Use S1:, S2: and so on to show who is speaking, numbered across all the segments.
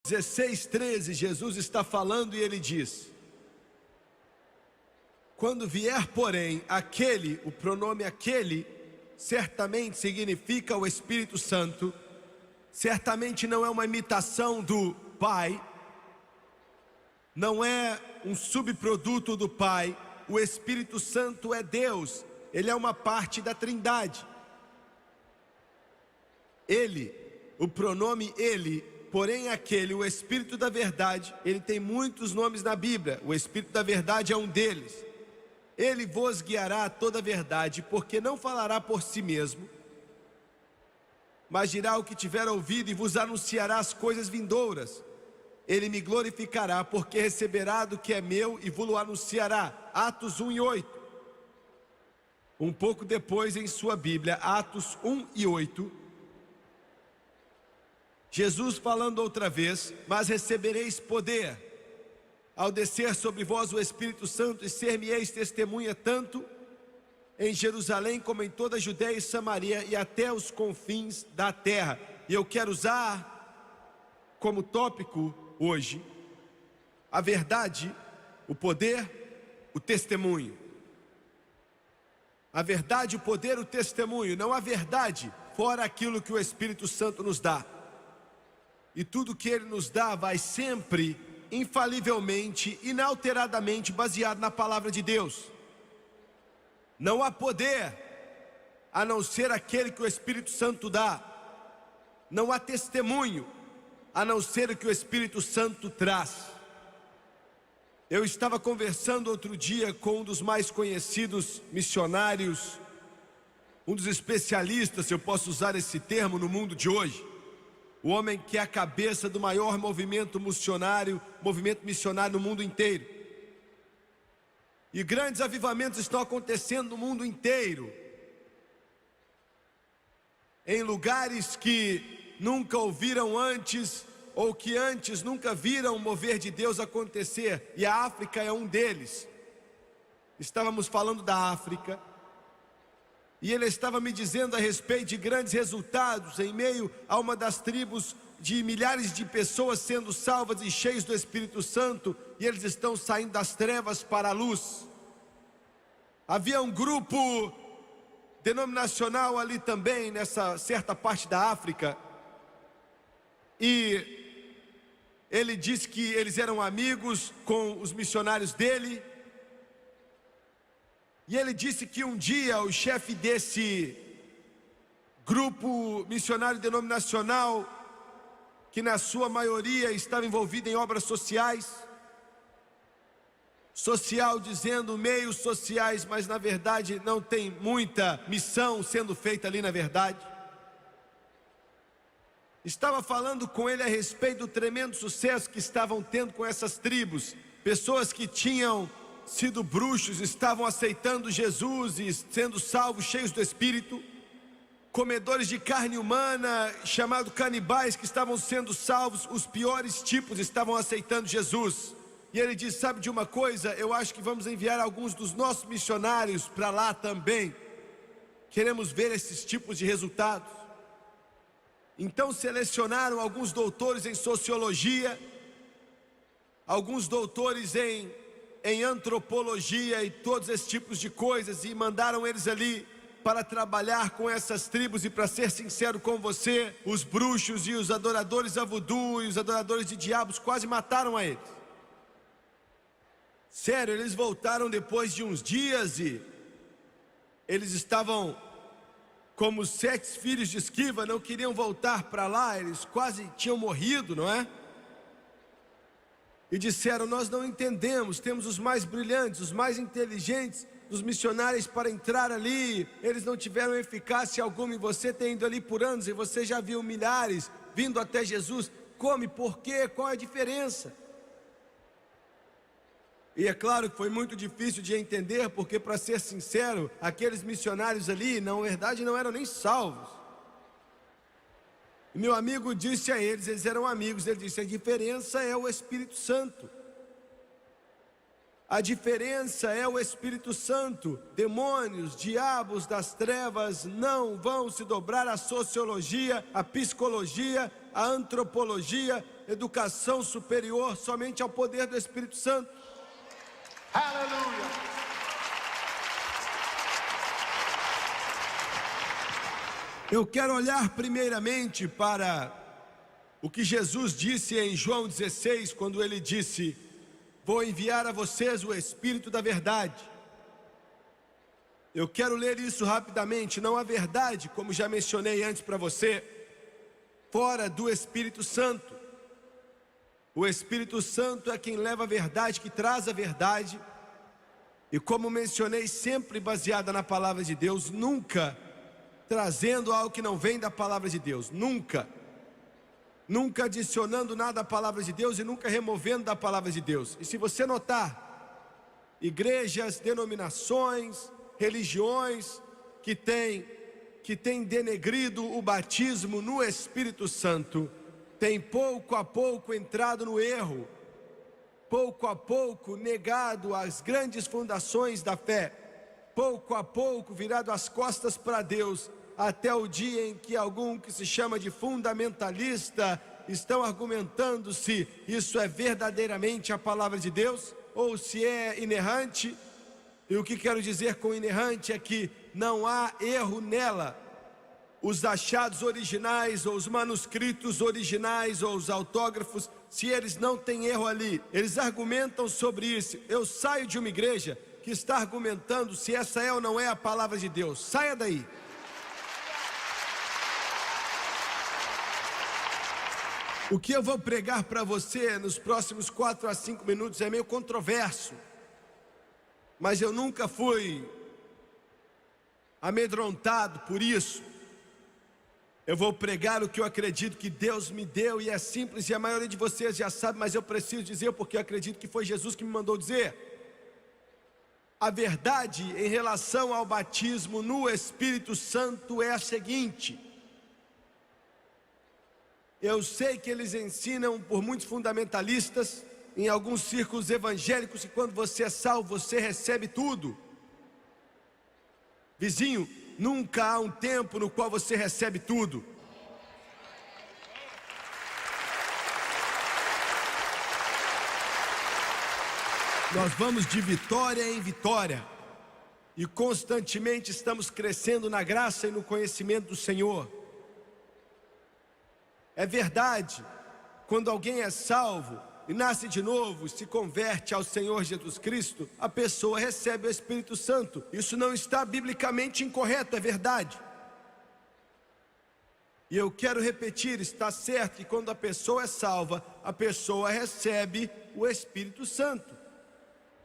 S1: 16:13, Jesus está falando e ele diz: quando vier, porém, aquele, o pronome aquele, certamente significa o Espírito Santo, certamente não é uma imitação do Pai, não é um subproduto do Pai. O Espírito Santo é Deus, ele é uma parte da Trindade. Ele, o pronome ele, porém aquele, o Espírito da verdade, ele tem muitos nomes na Bíblia, o Espírito da verdade é um deles. Ele vos guiará a toda a verdade, porque não falará por si mesmo, mas dirá o que tiver ouvido e vos anunciará as coisas vindouras. Ele me glorificará, porque receberá do que é meu e vos anunciará. Atos 1:8. Um pouco depois em sua Bíblia, Atos 1:8, Jesus falando outra vez: mas recebereis poder ao descer sobre vós o Espírito Santo, e ser-me-eis testemunha tanto em Jerusalém como em toda a Judeia e Samaria e até os confins da terra. E eu quero usar como tópico hoje a verdade, o poder, o testemunho. A verdade, o poder, o testemunho. Não há verdade fora aquilo que o Espírito Santo nos dá. E tudo que Ele nos dá vai sempre, infalivelmente, inalteradamente baseado na palavra de Deus. Não há poder a não ser aquele que o Espírito Santo dá. Não há testemunho a não ser o que o Espírito Santo traz. Eu estava conversando outro dia com um dos mais conhecidos missionários, um dos especialistas, se eu posso usar esse termo, no mundo de hoje. O homem que é a cabeça do maior movimento missionário no mundo inteiro. E grandes avivamentos estão acontecendo no mundo inteiro, em lugares que nunca ouviram antes, ou que antes nunca viram o mover de Deus acontecer. E a África é um deles. Estávamos falando da África, e ele estava me dizendo a respeito de grandes resultados em meio a uma das tribos, de milhares de pessoas sendo salvas e cheias do Espírito Santo, e eles estão saindo das trevas para a luz. Havia um grupo denominacional ali também, nessa certa parte da África, e ele disse que eles eram amigos com os missionários dele. E ele disse que um dia o chefe desse grupo missionário denominacional, que na sua maioria estava envolvido em obras sociais, dizendo meios sociais, mas na verdade não tem muita missão sendo feita ali na verdade, estava falando com ele a respeito do tremendo sucesso que estavam tendo com essas tribos. Pessoas que tinham sido bruxos estavam aceitando Jesus e sendo salvos, cheios do Espírito. Comedores de carne humana, chamados canibais, que estavam sendo salvos. Os piores tipos estavam aceitando Jesus. E ele diz: sabe de uma coisa, eu acho que vamos enviar alguns dos nossos missionários para lá também. Queremos ver esses tipos de resultados. Então selecionaram alguns doutores em sociologia, alguns doutores em antropologia e todos esses tipos de coisas, e mandaram eles ali para trabalhar com essas tribos. E para ser sincero com você, os bruxos e os adoradores a voodoo e os adoradores de diabos quase mataram a eles. Sério, eles voltaram depois de uns dias e eles estavam como 7 filhos de Esquiva, não queriam voltar para lá, eles quase tinham morrido, não é? E disseram: nós não entendemos, temos os mais brilhantes, os mais inteligentes dos missionários para entrar ali, eles não tiveram eficácia alguma, e você tem ido ali por anos, e você já viu milhares vindo até Jesus. Como? Por quê? Qual é a diferença? E é claro que foi muito difícil de entender, porque, para ser sincero, aqueles missionários ali, na verdade, não eram nem salvos. E meu amigo disse a eles, eles eram amigos, ele disse: a diferença é o Espírito Santo. A diferença é o Espírito Santo. Demônios, diabos das trevas não vão se dobrar à sociologia, à psicologia, à antropologia. educação superior somente ao poder do Espírito Santo.
S2: Hallelujah.
S1: Eu quero olhar primeiramente para o que Jesus disse em João 16, quando ele disse: vou enviar a vocês o Espírito da verdade. Eu quero ler isso rapidamente. Não há verdade, como já mencionei antes para você, fora do Espírito Santo. O Espírito Santo é quem leva a verdade, que traz a verdade. E como mencionei, sempre baseada na palavra de Deus, nunca trazendo algo que não vem da palavra de Deus, nunca adicionando nada à palavra de Deus e nunca removendo da palavra de Deus. E se você notar, igrejas, denominações, religiões que têm denegrido o batismo no Espírito Santo, têm pouco a pouco entrado no erro, pouco a pouco negado as grandes fundações da fé, pouco a pouco virado as costas para Deus, até o dia em que algum que se chama de fundamentalista estão argumentando se isso é verdadeiramente a palavra de Deus ou se é inerrante. E o que quero dizer com inerrante é que não há erro nela. Os achados originais, ou os manuscritos originais, ou os autógrafos, se eles não têm erro ali, eles argumentam sobre isso. Eu saio de uma igreja que está argumentando se essa é ou não é a palavra de Deus. Saia daí. O que eu vou pregar para você nos próximos 4 a 5 minutos é meio controverso, mas eu nunca fui amedrontado por isso. Eu vou pregar o que eu acredito que Deus me deu, e é simples, e a maioria de vocês já sabe, mas eu preciso dizer porque eu acredito que foi Jesus que me mandou dizer. A verdade em relação ao batismo no Espírito Santo é a seguinte: eu sei que eles ensinam por muitos fundamentalistas, em alguns círculos evangélicos, que quando você é salvo, você recebe tudo. Vizinho, nunca há um tempo no qual você recebe tudo. Nós vamos de vitória em vitória, e constantemente estamos crescendo na graça e no conhecimento do Senhor. É verdade, quando alguém é salvo e nasce de novo, se converte ao Senhor Jesus Cristo, a pessoa recebe o Espírito Santo. Isso não está biblicamente incorreto, é verdade. E eu quero repetir, está certo que quando a pessoa é salva, a pessoa recebe o Espírito Santo.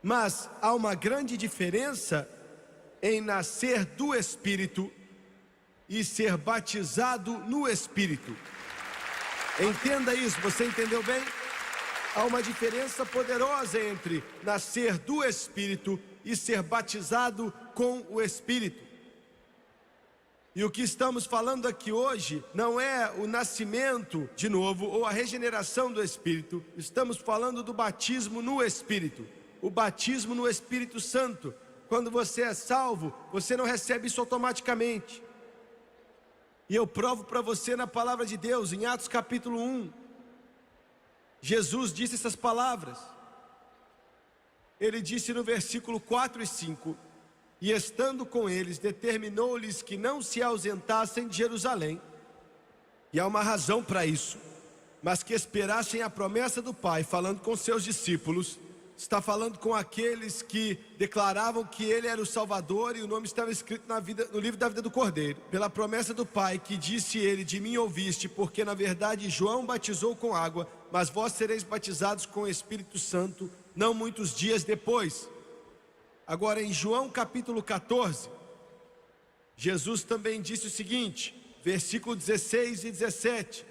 S1: Mas há uma grande diferença em nascer do Espírito e ser batizado no Espírito. Entenda isso, você entendeu bem? Há uma diferença poderosa entre nascer do Espírito e ser batizado com o Espírito. E o que estamos falando aqui hoje não é o nascimento de novo ou a regeneração do Espírito. Estamos falando do batismo no Espírito, o batismo no Espírito Santo. Quando você é salvo, você não recebe isso automaticamente. E eu provo para você na palavra de Deus, em Atos capítulo 1. Jesus disse essas palavras. Ele disse no versículo 4 e 5: e estando com eles, determinou-lhes que não se ausentassem de Jerusalém. E há uma razão para isso, mas que esperassem a promessa do Pai. Falando com seus discípulos, está falando com aqueles que declaravam que Ele era o Salvador, e o nome estava escrito no livro da vida do Cordeiro. Pela promessa do Pai, que disse ele: de mim ouviste, porque na verdade João batizou com água, mas vós sereis batizados com o Espírito Santo não muitos dias depois. Agora em João capítulo 14, Jesus também disse o seguinte, versículo 16 e 17.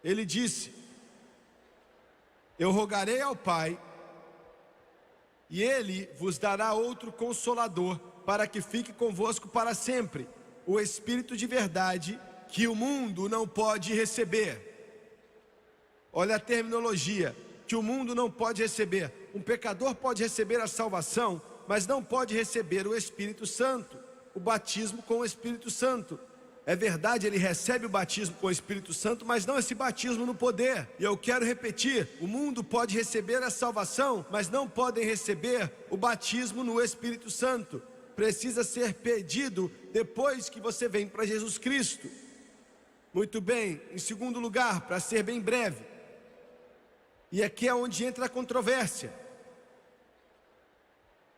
S1: Ele disse: eu rogarei ao Pai, e Ele vos dará outro Consolador, para que fique convosco para sempre, o Espírito de verdade, que o mundo não pode receber. Olha a terminologia, que o mundo não pode receber. Um pecador pode receber a salvação, mas não pode receber o Espírito Santo, o batismo com o Espírito Santo. É verdade, ele recebe o batismo com o Espírito Santo, mas não esse batismo no poder. E eu quero repetir, o mundo pode receber a salvação, mas não podem receber o batismo no Espírito Santo. Precisa ser pedido depois que você vem para Jesus Cristo. Muito bem, em segundo lugar, para ser bem breve, e aqui é onde entra a controvérsia.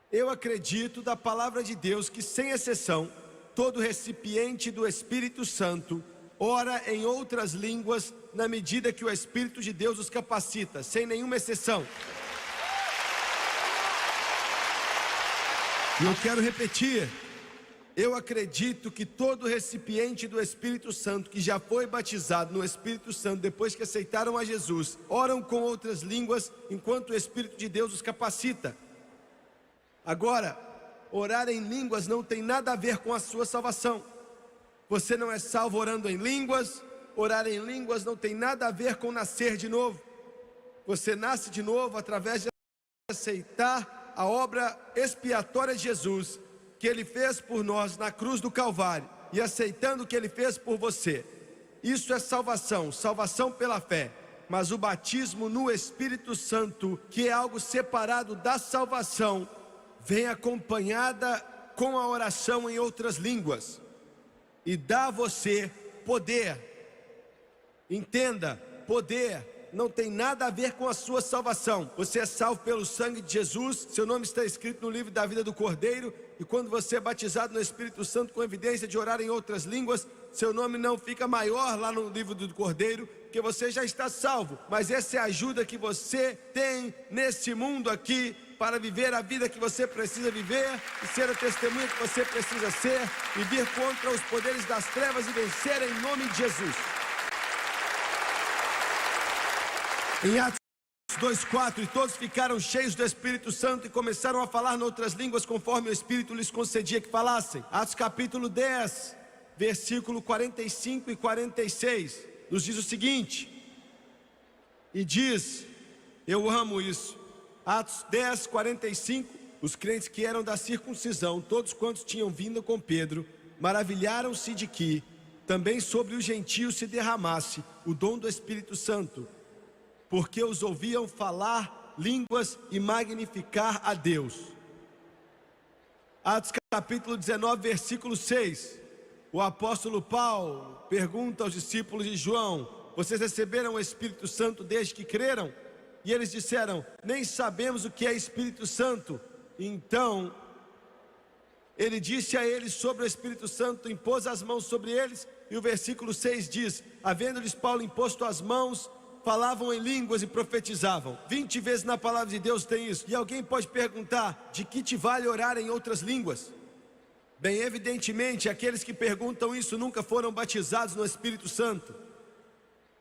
S1: Eu acredito da palavra de Deus que, sem exceção, todo recipiente do Espírito Santo ora em outras línguas na medida que o Espírito de Deus os capacita, sem nenhuma exceção. E eu quero repetir, eu acredito que todo recipiente do Espírito Santo que já foi batizado no Espírito Santo depois que aceitaram a Jesus, oram com outras línguas enquanto o Espírito de Deus os capacita. Agora, orar em línguas não tem nada a ver com a sua salvação. Você não é salvo orando em línguas. Orar em línguas não tem nada a ver com nascer de novo. Você nasce de novo através de aceitar a obra expiatória de Jesus, que Ele fez por nós na cruz do Calvário, e aceitando o que Ele fez por você. Isso é salvação, salvação pela fé. Mas o batismo no Espírito Santo, que é algo separado da salvação, vem acompanhada com a oração em outras línguas e dá a você poder. Entenda, poder não tem nada a ver com a sua salvação. Você é salvo pelo sangue de Jesus, seu nome está escrito no livro da vida do Cordeiro, e quando você é batizado no Espírito Santo com evidência de orar em outras línguas, seu nome não fica maior lá no livro do Cordeiro, porque você já está salvo. Mas essa é a ajuda que você tem nesse mundo aqui, para viver a vida que você precisa viver, e ser a testemunha que você precisa ser, e vir contra os poderes das trevas e vencer em nome de Jesus. Em Atos 2:4, e todos ficaram cheios do Espírito Santo e começaram a falar em outras línguas conforme o Espírito lhes concedia que falassem. Atos capítulo 10, versículo 45 e 46, nos diz o seguinte, e diz, eu amo isso, Atos 10, 45, os crentes que eram da circuncisão, todos quantos tinham vindo com Pedro, maravilharam-se de que também sobre os gentios se derramasse o dom do Espírito Santo, porque os ouviam falar línguas e magnificar a Deus. Atos capítulo 19, versículo 6, o apóstolo Paulo pergunta aos discípulos de João, vocês receberam o Espírito Santo desde que creram? E eles disseram, nem sabemos o que é Espírito Santo. Então, ele disse a eles sobre o Espírito Santo, impôs as mãos sobre eles, e o versículo 6 diz, havendo-lhes Paulo imposto as mãos, falavam em línguas e profetizavam. 20 vezes na palavra de Deus tem isso. E alguém pode perguntar, de que te vale orar em outras línguas? Bem, evidentemente, aqueles que perguntam isso nunca foram batizados no Espírito Santo.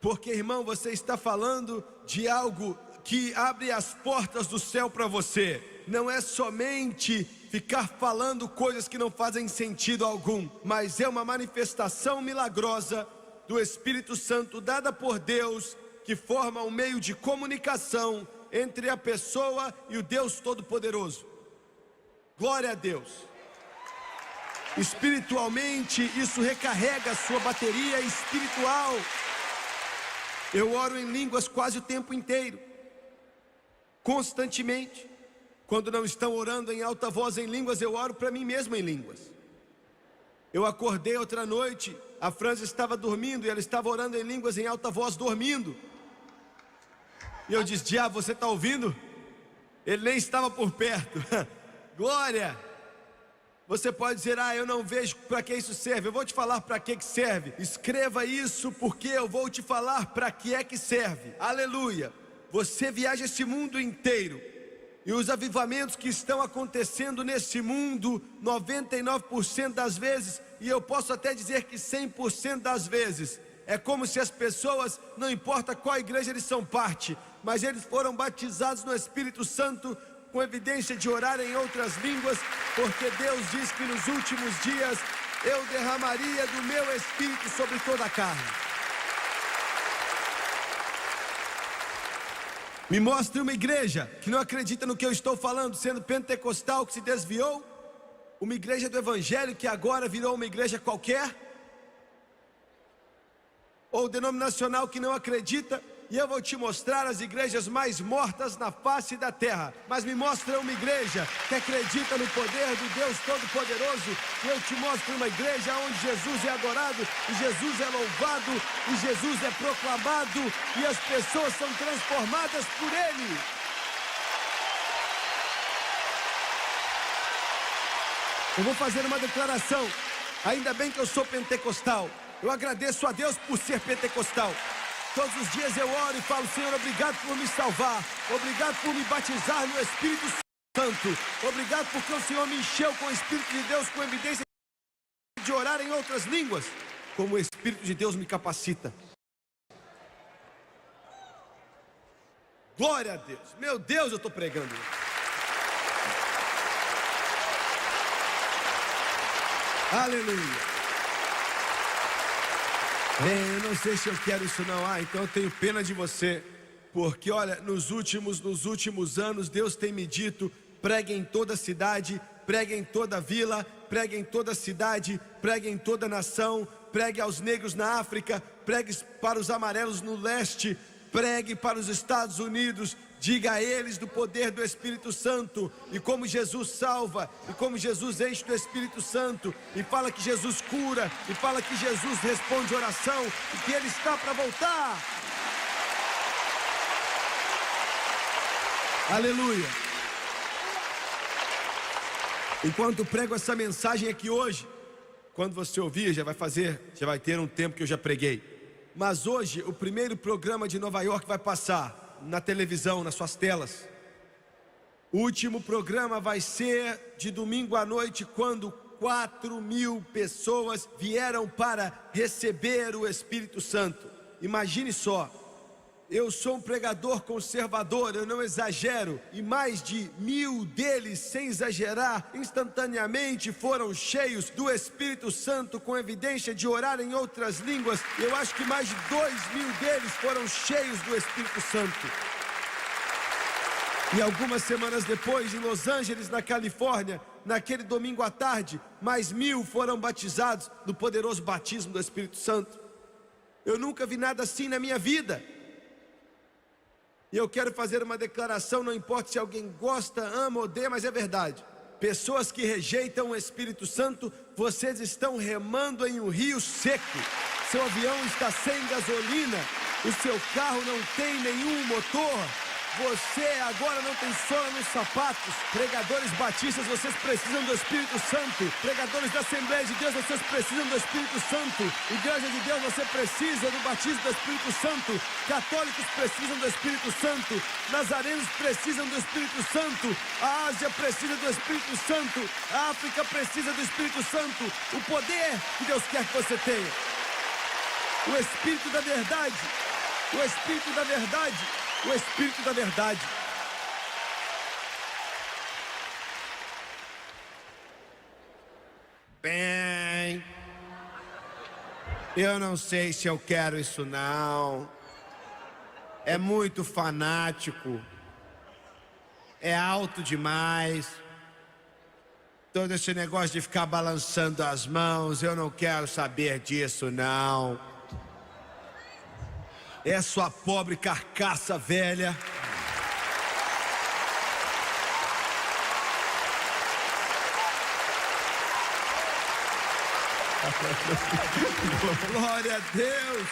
S1: Porque, irmão, você está falando de algo que abre as portas do céu para você. Não é somente ficar falando coisas que não fazem sentido algum, mas é uma manifestação milagrosa do Espírito Santo dada por Deus, que forma um meio de comunicação entre a pessoa e o Deus Todo-Poderoso. Glória a Deus. Espiritualmente, isso recarrega a sua bateria espiritual. Eu oro em línguas quase o tempo inteiro, constantemente. Quando não estão orando em alta voz em línguas, eu oro para mim mesmo em línguas. Eu acordei outra noite, a França estava dormindo e ela estava orando em línguas em alta voz, dormindo. E eu disse, diabo, você está ouvindo? Ele nem estava por perto. Glória! Você pode dizer, eu não vejo para que isso serve. Eu vou te falar para que serve. Escreva isso porque eu vou te falar para que é que serve. Aleluia! Você viaja esse mundo inteiro. E os avivamentos que estão acontecendo nesse mundo, 99% das vezes, e eu posso até dizer que 100% das vezes, é como se as pessoas, não importa qual igreja eles são parte, mas eles foram batizados no Espírito Santo, com evidência de orar em outras línguas, porque Deus diz que nos últimos dias, eu derramaria do meu Espírito sobre toda a carne. Me mostre uma igreja que não acredita no que eu estou falando, sendo pentecostal, que se desviou, uma igreja do Evangelho que agora virou uma igreja qualquer. ou denominacional que não acredita, e eu vou te mostrar as igrejas mais mortas na face da terra. Mas me mostra uma igreja que acredita no poder do Deus Todo-Poderoso, e eu te mostro uma igreja onde Jesus é adorado, e Jesus é louvado, e Jesus é proclamado, e as pessoas são transformadas por Ele. Eu vou fazer uma declaração. Ainda bem que eu sou pentecostal. Eu agradeço a Deus por ser pentecostal. Todos os dias eu oro e falo: Senhor, obrigado por me salvar. Obrigado por me batizar no Espírito Santo. Obrigado porque o Senhor me encheu com o Espírito de Deus, com evidência de orar em outras línguas, como o Espírito de Deus me capacita. Glória a Deus. Meu Deus, eu estou pregando. Aleluia. Eu não sei se eu quero isso não. Então eu tenho pena de você. Porque olha, nos últimos anos Deus tem me dito: pregue em toda a cidade, pregue em toda a vila, pregue em toda a cidade, pregue em toda a nação, pregue aos negros na África, pregue para os amarelos no leste, pregue para os Estados Unidos. Diga a eles do poder do Espírito Santo, e como Jesus salva, e como Jesus enche do Espírito Santo, e fala que Jesus cura, e fala que Jesus responde oração, e que Ele está para voltar. Aleluia. Enquanto prego essa mensagem aqui hoje, quando você ouvir, já vai ter um tempo que eu já preguei. Mas hoje, o primeiro programa de Nova York vai passar na televisão, nas suas telas. O último programa vai ser de domingo à noite, quando 4.000 pessoas vieram para receber o Espírito Santo. Imagine só. Eu sou um pregador conservador, eu não exagero, e mais de 1.000 deles, sem exagerar, instantaneamente foram cheios do Espírito Santo, com evidência de orar em outras línguas. Eu acho que mais de 2.000 deles foram cheios do Espírito Santo. E algumas semanas depois, em Los Angeles, na Califórnia, naquele domingo à tarde, mais 1.000 foram batizados no poderoso batismo do Espírito Santo. Eu nunca vi nada assim na minha vida. E eu quero fazer uma declaração, não importa se alguém gosta, ama, odeia, mas é verdade. Pessoas que rejeitam o Espírito Santo, vocês estão remando em um rio seco. Seu avião está sem gasolina, o seu carro não tem nenhum motor. Você agora não tem sola nos sapatos. Pregadores batistas, vocês precisam do Espírito Santo. Pregadores da Assembleia de Deus, vocês precisam do Espírito Santo. Igreja de Deus, você precisa do batismo do Espírito Santo. Católicos precisam do Espírito Santo. Nazarenos precisam do Espírito Santo. A Ásia precisa do Espírito Santo. A África precisa do Espírito Santo. O poder que Deus quer que você tenha. O Espírito da verdade. O Espírito da verdade. O Espírito da verdade. Bem, eu não sei se eu quero isso não. É muito fanático. É alto demais. Todo esse negócio de ficar balançando as mãos, eu não quero saber disso não. É sua pobre carcaça velha. Glória a Deus.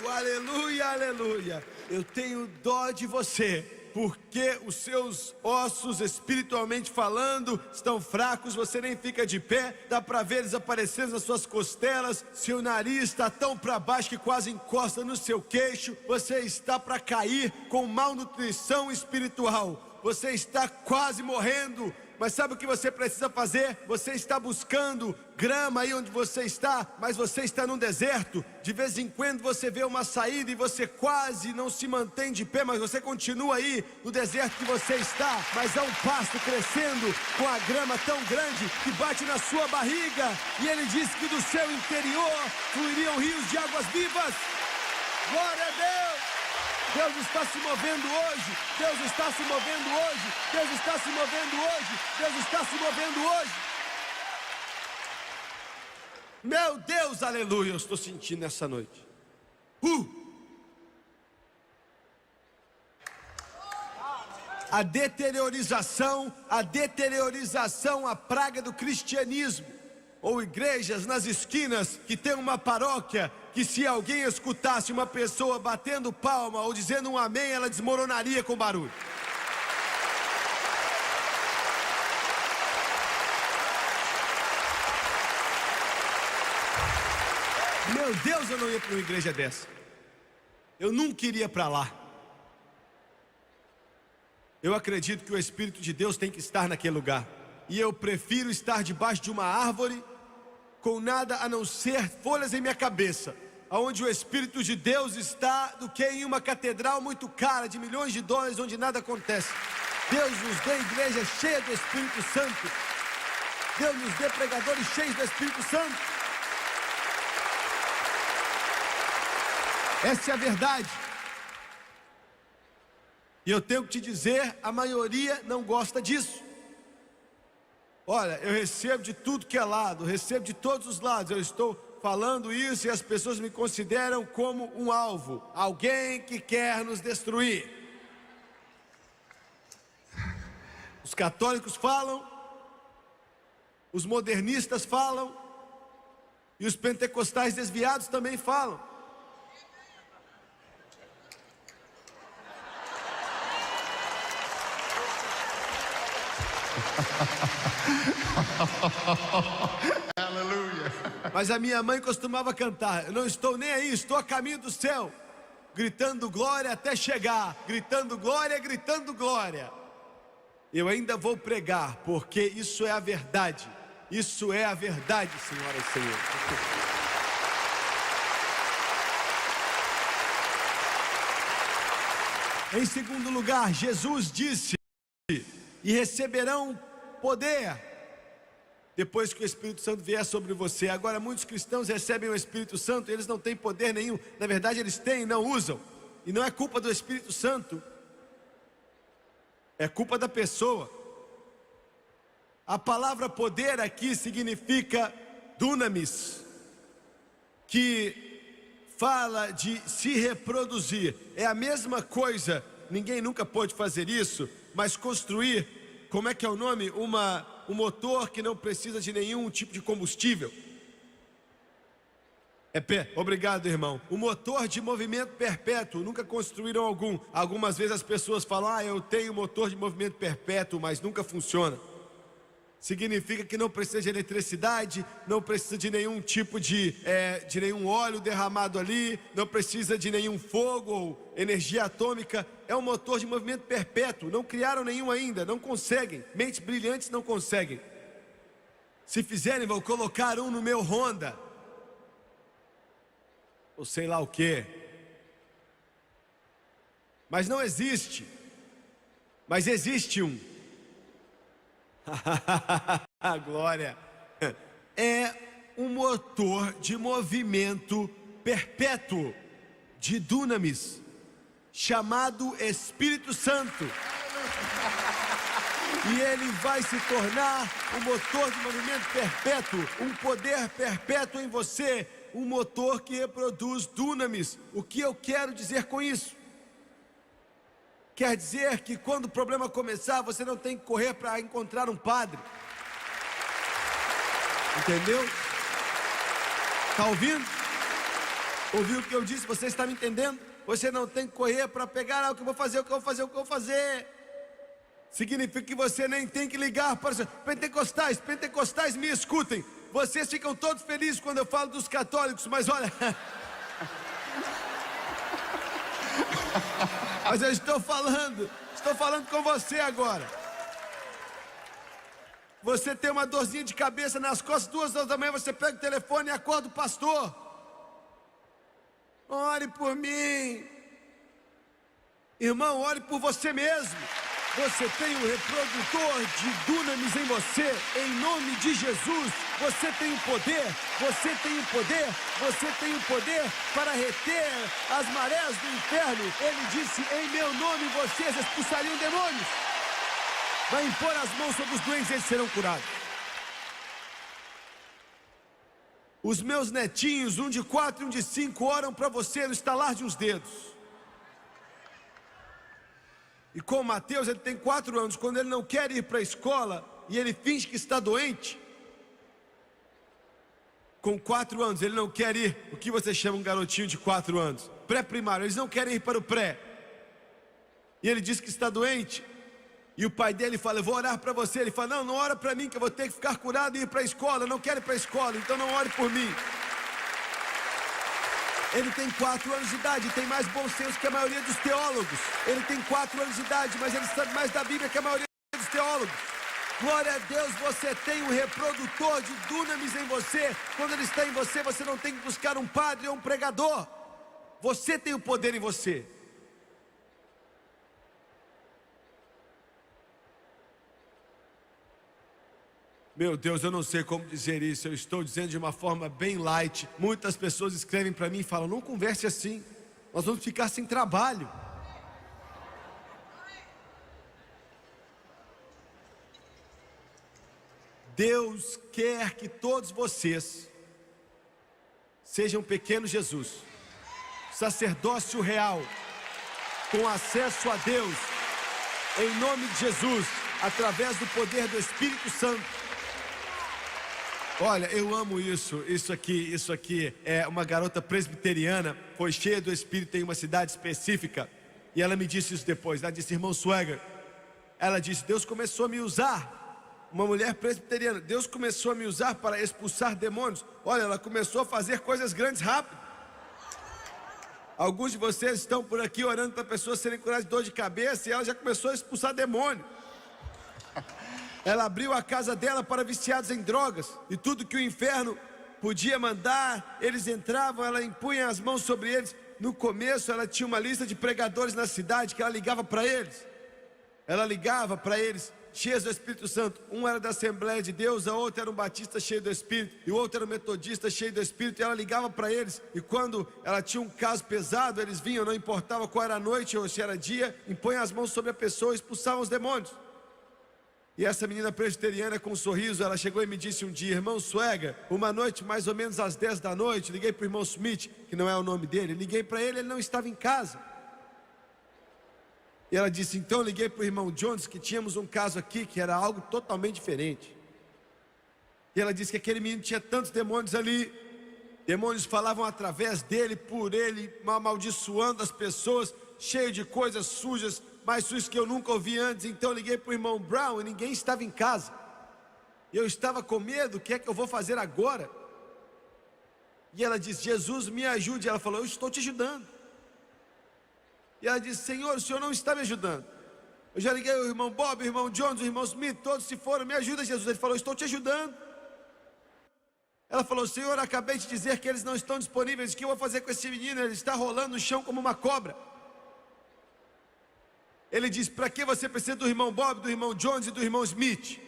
S1: Aleluia, aleluia. Eu tenho dó de você, porque os seus ossos, espiritualmente falando, estão fracos. Você nem fica de pé, dá para ver eles aparecendo nas suas costelas. Seu nariz está tão para baixo que quase encosta no seu queixo. Você está para cair com malnutrição espiritual. Você está quase morrendo. Mas sabe o que você precisa fazer? Você está buscando grama aí onde você está, mas você está num deserto. De vez em quando você vê uma saída e você quase não se mantém de pé, mas você continua aí no deserto que você está. Mas há um pasto crescendo com a grama tão grande que bate na sua barriga. E ele diz que do seu interior fluiriam rios de águas vivas. Glória a Deus! Deus está se movendo hoje. Deus está se movendo hoje. Deus está se movendo hoje. Deus está se movendo hoje. Meu Deus, aleluia, eu estou sentindo nessa noite. A deteriorização, a praga do cristianismo, ou igrejas nas esquinas que tem uma paróquia que, se alguém escutasse uma pessoa batendo palma ou dizendo um amém, ela desmoronaria com barulho. Meu Deus, eu não ia para uma igreja dessa. Eu nunca iria para lá. Eu acredito que o Espírito de Deus tem que estar naquele lugar. E eu prefiro estar debaixo de uma árvore com nada a não ser folhas em minha cabeça, onde o Espírito de Deus está, do que em uma catedral muito cara, de milhões de dólares, onde nada acontece. Deus nos dê igreja cheia do Espírito Santo. Deus nos dê pregadores cheios do Espírito Santo. Essa é a verdade. E eu tenho que te dizer, a maioria não gosta disso. Olha, eu recebo de tudo que é lado, recebo de todos os lados. Eu estou falando isso e as pessoas me consideram como um alvo, alguém que quer nos destruir. Os católicos falam, os modernistas falam, e os pentecostais desviados também falam.
S2: Aleluia.
S1: Mas a minha mãe costumava cantar: eu não estou nem aí, estou a caminho do céu, gritando glória até chegar, gritando glória, gritando glória. Eu ainda vou pregar, porque isso é a verdade. Isso é a verdade, senhoras e senhores. Em segundo lugar, Jesus disse: e receberão poder depois que o Espírito Santo vier sobre você. Agora, muitos cristãos recebem o Espírito Santo e eles não têm poder nenhum. Na verdade, eles têm e não usam. E não é culpa do Espírito Santo, é culpa da pessoa. A palavra poder aqui significa dunamis, que fala de se reproduzir. É a mesma coisa, ninguém nunca pôde fazer isso, mas construir, como é que é o nome? Um motor que não precisa de nenhum tipo de combustível. Obrigado, irmão. Um motor de movimento perpétuo, nunca construíram algum. Algumas vezes as pessoas falam: eu tenho motor de movimento perpétuo, mas nunca funciona. Significa que não precisa de eletricidade, não precisa de nenhum tipo de nenhum óleo derramado ali, não precisa de nenhum fogo ou energia atômica. É um motor de movimento perpétuo. Não criaram nenhum ainda, não conseguem. Mentes brilhantes não conseguem. Se fizerem, vão colocar um no meu Honda, ou sei lá o que. Mas não existe. Mas existe um. A glória. É um motor de movimento perpétuo, de dunamis, chamado Espírito Santo. E ele vai se tornar um motor de movimento perpétuo, um poder perpétuo em você, um motor que reproduz dunamis. O que eu quero dizer com isso? Quer dizer que quando o problema começar, você não tem que correr para encontrar um padre. Entendeu? Está ouvindo? Ouviu o que eu disse? Você está me entendendo? Você não tem que correr para pegar o que eu vou fazer, o que eu vou fazer, o que eu vou fazer. Significa que você nem tem que ligar para os pentecostais me escutem. Vocês ficam todos felizes quando eu falo dos católicos, mas olha... Mas eu estou falando com você agora. Você tem uma dorzinha de cabeça nas costas, 2 horas da manhã, você pega o telefone e acorda o pastor. Ore por mim. Irmão, ore por você mesmo. Você tem um reprodutor de dunamis em você, em nome de Jesus. Você tem o poder, você tem o poder, você tem o poder para reter as marés do inferno. Ele disse: em meu nome vocês expulsariam demônios. Vai impor as mãos sobre os doentes e eles serão curados. Os meus netinhos, um de 4 e um de 5, oram para você no estalar de uns dedos. E com o Mateus, ele tem 4 anos, quando ele não quer ir para a escola e ele finge que está doente, com 4 anos ele não quer ir, o que você chama um garotinho de 4 anos? Pré-primário, eles não querem ir para o pré. E ele diz que está doente. E o pai dele fala, eu vou orar para você. Ele fala, não ora para mim, que eu vou ter que ficar curado e ir para a escola. Eu não quero ir para a escola, então não ore por mim. Ele tem 4 anos de idade e tem mais bom senso que a maioria dos teólogos. Ele tem 4 anos de idade, mas ele sabe mais da Bíblia que a maioria dos teólogos. Glória a Deus, você tem um reprodutor de dunamis em você. Quando ele está em você, você não tem que buscar um padre ou um pregador. Você tem o poder em você. Meu Deus, eu não sei como dizer isso, eu estou dizendo de uma forma bem light. Muitas pessoas escrevem para mim e falam, não converse assim, nós vamos ficar sem trabalho. Deus quer que todos vocês sejam pequeno Jesus, sacerdócio real, com acesso a Deus, em nome de Jesus, através do poder do Espírito Santo. Olha, eu amo isso. Isso aqui é uma garota presbiteriana, foi cheia do Espírito em uma cidade específica. E ela me disse isso depois. Ela disse, irmão Swagger, ela disse, Deus começou a me usar. Uma mulher presbiteriana, Deus começou a me usar para expulsar demônios. Olha, ela começou a fazer coisas grandes rápido. Alguns de vocês estão por aqui orando para pessoas serem curadas de dor de cabeça e ela já começou a expulsar demônio. Ela abriu a casa dela para viciados em drogas. E tudo que o inferno podia mandar, eles entravam, ela impunha as mãos sobre eles. No começo ela tinha uma lista de pregadores na cidade que ela ligava para eles. Ela ligava para eles, cheios do Espírito Santo. Um era da Assembleia de Deus, a outra era um batista cheio do Espírito, e o outro era um metodista cheio do Espírito. E ela ligava para eles, e quando ela tinha um caso pesado, eles vinham, não importava qual era a noite ou se era dia, impunha as mãos sobre a pessoa e expulsavam os demônios. E essa menina presbiteriana com um sorriso, ela chegou e me disse um dia, irmão Swagger, uma noite mais ou menos às 10 da noite, liguei para o irmão Smith, que não é o nome dele, liguei para ele não estava em casa. E ela disse, então liguei para o irmão Jones, que tínhamos um caso aqui, que era algo totalmente diferente. E ela disse que aquele menino tinha tantos demônios ali, demônios falavam através dele, por ele, amaldiçoando as pessoas, cheio de coisas sujas, mais sujas que eu nunca ouvi antes. Então eu liguei para o irmão Brown e ninguém estava em casa. E eu estava com medo, o que é que eu vou fazer agora? E ela disse, Jesus me ajude. E ela falou, eu estou te ajudando. E ela disse, Senhor, o Senhor não está me ajudando. Eu já liguei ao irmão Bob, o irmão Jones, o irmão Smith, todos se foram, me ajuda Jesus. Ele falou, estou te ajudando. Ela falou, Senhor, acabei de dizer que eles não estão disponíveis, o que eu vou fazer com esse menino? Ele está rolando no chão como uma cobra. Ele disse, para que você precisa do irmão Bob, do irmão Jones e do irmão Smith?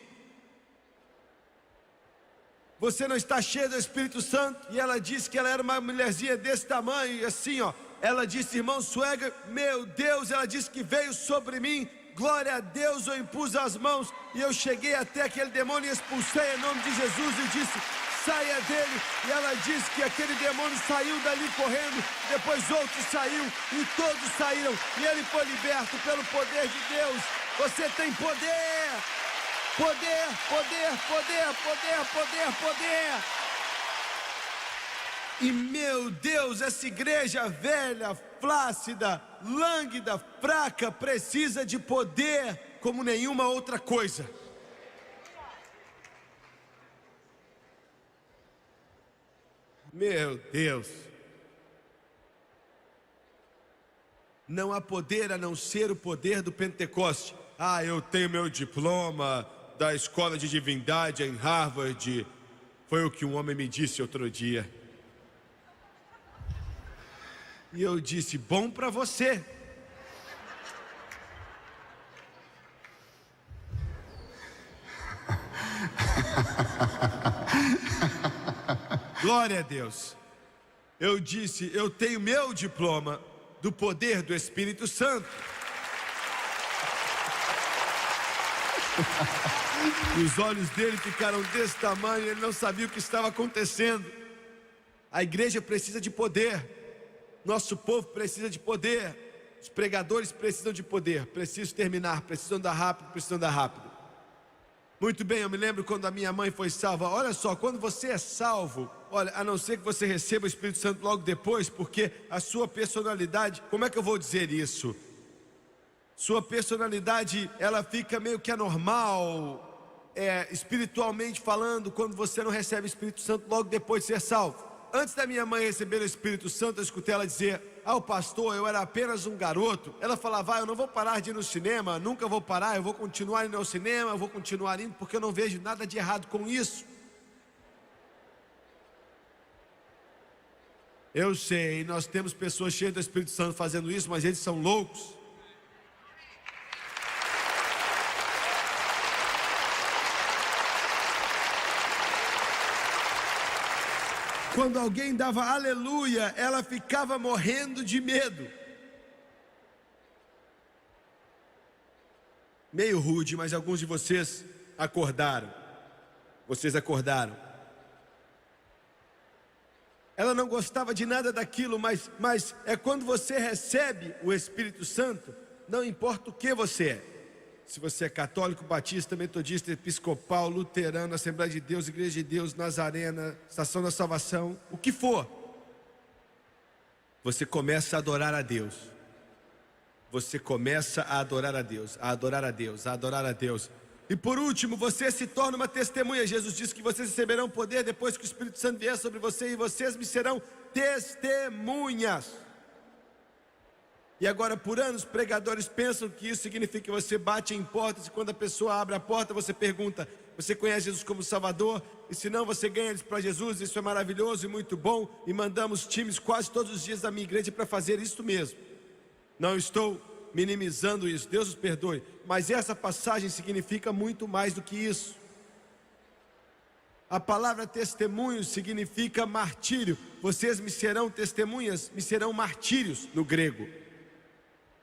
S1: Você não está cheio do Espírito Santo? E ela disse que ela era uma mulherzinha desse tamanho, e assim ó, ela disse, irmão Swagger, meu Deus, ela disse que veio sobre mim, glória a Deus, eu impus as mãos, e eu cheguei até aquele demônio e expulsei em nome de Jesus e disse, saia dele. E ela disse que aquele demônio saiu dali correndo, depois outro saiu, e todos saíram, e ele foi liberto pelo poder de Deus. Você tem poder, poder, poder, poder, poder, poder, poder. E meu Deus, essa igreja velha, flácida, lânguida, fraca, precisa de poder como nenhuma outra coisa. Meu Deus, não há poder a não ser o poder do Pentecoste. Ah, eu tenho meu diploma da escola de divindade em Harvard. Foi o que um homem me disse outro dia. E eu disse, bom para você. Glória a Deus. Eu disse, eu tenho meu diploma do poder do Espírito Santo. E os olhos dele ficaram desse tamanho, ele não sabia o que estava acontecendo. A igreja precisa de poder. Nosso povo precisa de poder. Os pregadores precisam de poder. Preciso terminar, precisam andar rápido, precisam andar rápido. Muito bem, eu me lembro quando a minha mãe foi salva. Olha só, quando você é salvo, olha, a não ser que você receba o Espírito Santo logo depois, porque a sua personalidade, como é que eu vou dizer isso? Sua personalidade, ela fica meio que anormal, espiritualmente falando, quando você não recebe o Espírito Santo logo depois de ser salvo. Antes da minha mãe receber o Espírito Santo, eu escutei ela dizer: o pastor, eu era apenas um garoto. Ela falava: eu não vou parar de ir no cinema, nunca vou parar, eu vou continuar indo ao cinema, eu vou continuar indo, porque eu não vejo nada de errado com isso. Eu sei, nós temos pessoas cheias do Espírito Santo fazendo isso, mas eles são loucos. Quando alguém dava aleluia, ela ficava morrendo de medo. Meio rude, mas alguns de vocês acordaram. Vocês acordaram. Ela não gostava de nada daquilo, mas é quando você recebe o Espírito Santo, não importa o que você é. Se você é católico, batista, metodista, episcopal, luterano, Assembleia de Deus, Igreja de Deus, Nazarena, Estação da Salvação, o que for, você começa a adorar a Deus. Você começa a adorar a Deus, a adorar a Deus, a adorar a Deus. E por último, você se torna uma testemunha. Jesus disse que vocês receberão poder depois que o Espírito Santo vier sobre você, e vocês me serão testemunhas. E agora, por anos, pregadores pensam que isso significa que você bate em portas, e quando a pessoa abre a porta, você pergunta: você conhece Jesus como Salvador? E se não, você ganha eles para Jesus. Isso é maravilhoso e muito bom, e mandamos times quase todos os dias da minha igreja para fazer isso mesmo. Não estou minimizando isso, Deus os perdoe, mas essa passagem significa muito mais do que isso. A palavra testemunho significa martírio. Vocês me serão testemunhas, me serão martírios no grego.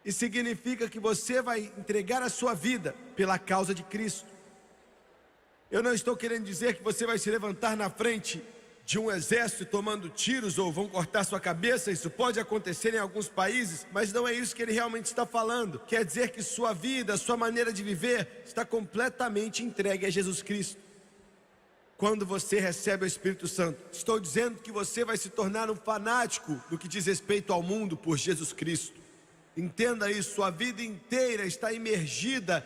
S1: E significa que você vai entregar a sua vida pela causa de Cristo. Eu não estou querendo dizer que você vai se levantar na frente de um exército tomando tiros ou vão cortar sua cabeça. Isso pode acontecer em alguns países, mas não é isso que ele realmente está falando. Quer dizer que sua vida, sua maneira de viver está completamente entregue a Jesus Cristo. Quando você recebe o Espírito Santo, estou dizendo que você vai se tornar um fanático no que diz respeito ao mundo por Jesus Cristo. Entenda isso, sua vida inteira está imergida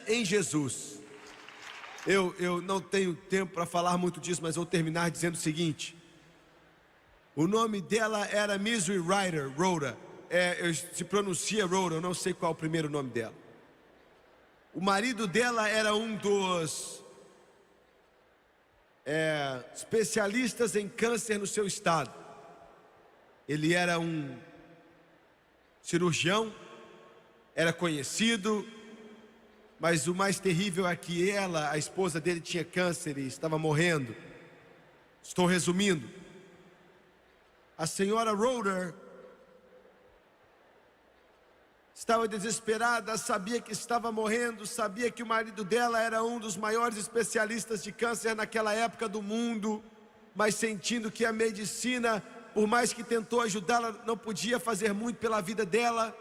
S1: em Jesus. Eu não tenho tempo para falar muito disso, mas vou terminar dizendo o seguinte. O nome dela era Misery Ryder, Rhoda. Se pronuncia Rhoda, eu não sei qual é o primeiro nome dela. O marido dela era um dos especialistas em câncer no seu estado. Ele era um cirurgião, era conhecido, mas o mais terrível é que ela, a esposa dele, tinha câncer e estava morrendo. Estou resumindo. A senhora Rhoda estava desesperada, sabia que estava morrendo, sabia que o marido dela era um dos maiores especialistas de câncer naquela época do mundo, mas sentindo que a medicina, por mais que tentou ajudá-la, não podia fazer muito pela vida dela.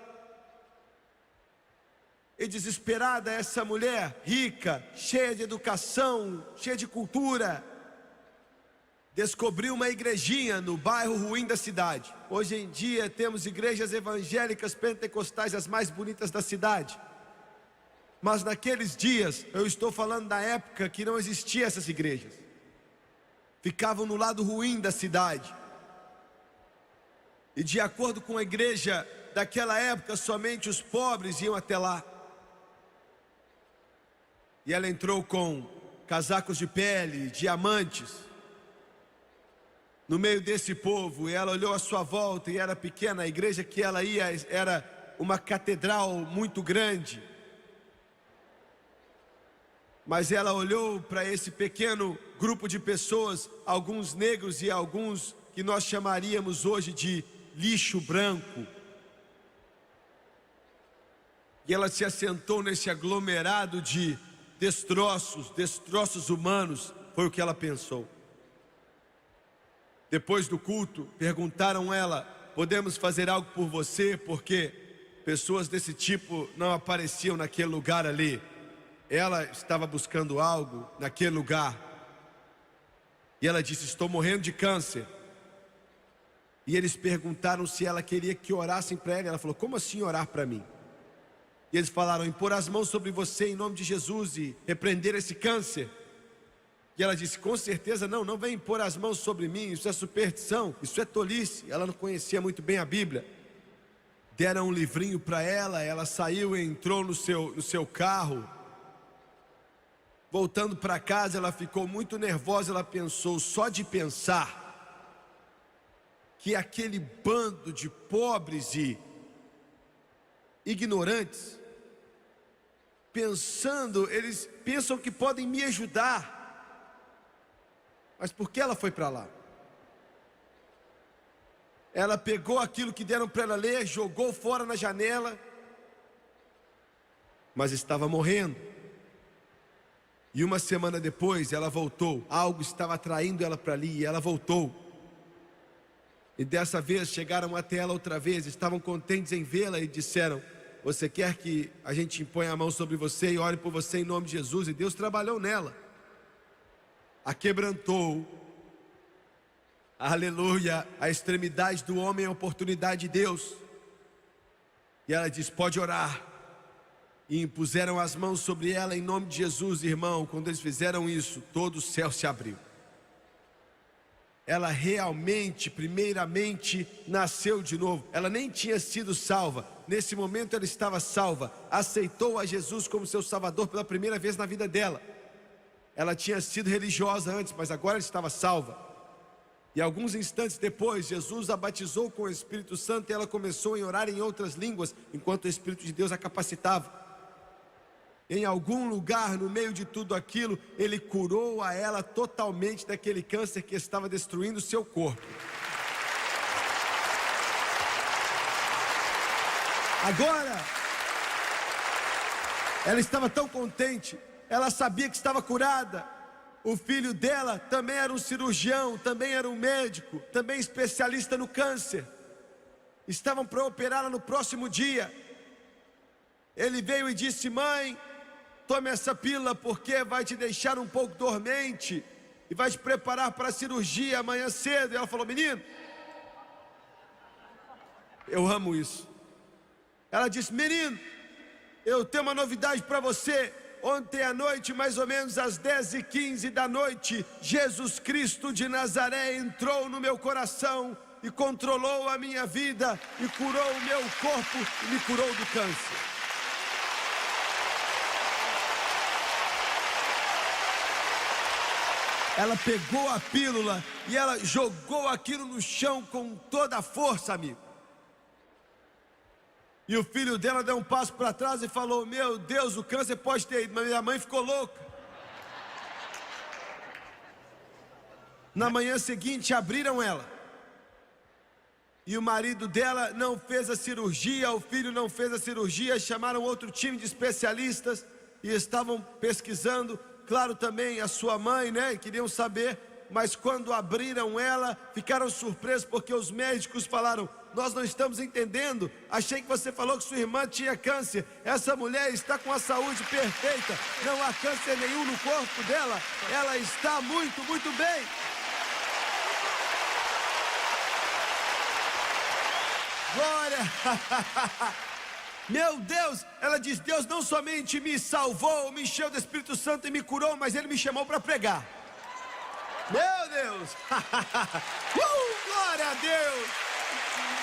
S1: E desesperada, essa mulher rica, cheia de educação, cheia de cultura, descobriu uma igrejinha no bairro ruim da cidade. Hoje em dia temos igrejas evangélicas pentecostais as mais bonitas da cidade. Mas naqueles dias, eu estou falando da época que não existiam essas igrejas. Ficavam no lado ruim da cidade. E de acordo com a igreja daquela época, somente os pobres iam até lá. E ela entrou com casacos de pele, diamantes, no meio desse povo, e ela olhou à sua volta, e era pequena, a igreja que ela ia era uma catedral muito grande. Mas ela olhou para esse pequeno grupo de pessoas, alguns negros e alguns que nós chamaríamos hoje de lixo branco. E ela se assentou nesse aglomerado de destroços humanos, foi o que ela pensou. Depois do culto, perguntaram a ela: podemos fazer algo por você? Porque pessoas desse tipo não apareciam naquele lugar ali. Ela estava buscando algo naquele lugar. E ela disse: estou morrendo de câncer. E eles perguntaram se ela queria que orassem para ela. Ela falou: como assim orar para mim? E eles falaram: impor as mãos sobre você em nome de Jesus e repreender esse câncer. E ela disse: com certeza não vem impor as mãos sobre mim, isso é superstição, isso é tolice. Ela não conhecia muito bem a Bíblia. Deram um livrinho para ela, ela saiu e entrou no seu carro. Voltando para casa, ela ficou muito nervosa. Ela pensou, só de pensar que aquele bando de pobres e ignorantes, eles pensam que podem me ajudar. Mas por que ela foi para lá? Ela pegou aquilo que deram para ela ler, jogou fora na janela, mas estava morrendo. E uma semana depois ela voltou. Algo estava atraindo ela para ali e ela voltou. E dessa vez chegaram até ela outra vez, estavam contentes em vê-la e disseram: você quer que a gente imponha a mão sobre você e ore por você em nome de Jesus? E Deus trabalhou nela, a quebrantou. Aleluia. A extremidade do homem é a oportunidade de Deus. E ela diz: pode orar. E impuseram as mãos sobre ela em nome de Jesus. Irmão, quando eles fizeram isso, todo o céu se abriu. Ela realmente, primeiramente, nasceu de novo. Ela nem tinha sido salva. Nesse momento ela estava salva. Aceitou a Jesus como seu Salvador pela primeira vez na vida dela. Ela tinha sido religiosa antes, mas agora ela estava salva. E alguns instantes depois, Jesus a batizou com o Espírito Santo e ela começou a orar em outras línguas, enquanto o Espírito de Deus a capacitava. Em algum lugar, no meio de tudo aquilo, Ele curou a ela totalmente daquele câncer que estava destruindo o seu corpo. Agora, ela estava tão contente, ela sabia que estava curada. O filho dela também era um cirurgião, também era um médico, também especialista no câncer. Estavam para operá-la no próximo dia. Ele veio e disse: mãe, tome essa pílula porque vai te deixar um pouco dormente e vai te preparar para a cirurgia amanhã cedo. E ela falou: menino, eu amo isso. Ela disse: menino, eu tenho uma novidade para você. Ontem à noite, mais ou menos às 10h15 da noite, Jesus Cristo de Nazaré entrou no meu coração e controlou a minha vida e curou o meu corpo e me curou do câncer. Ela pegou a pílula e ela jogou aquilo no chão com toda a força, amigo. E o filho dela deu um passo para trás e falou: meu Deus, o câncer pode ter ido, mas minha mãe ficou louca. Na manhã seguinte abriram ela. E o marido dela não fez a cirurgia, o filho não fez a cirurgia. Chamaram outro time de especialistas e estavam pesquisando. Claro, também a sua mãe, né? Queriam saber, mas quando abriram ela, ficaram surpresos porque os médicos falaram: nós não estamos entendendo, achei que você falou que sua irmã tinha câncer. Essa mulher está com a saúde perfeita, não há câncer nenhum no corpo dela, ela está muito, muito bem. Glória! Meu Deus, ela diz: Deus não somente me salvou, me encheu do Espírito Santo e me curou, mas Ele me chamou para pregar. Meu Deus! Glória a Deus!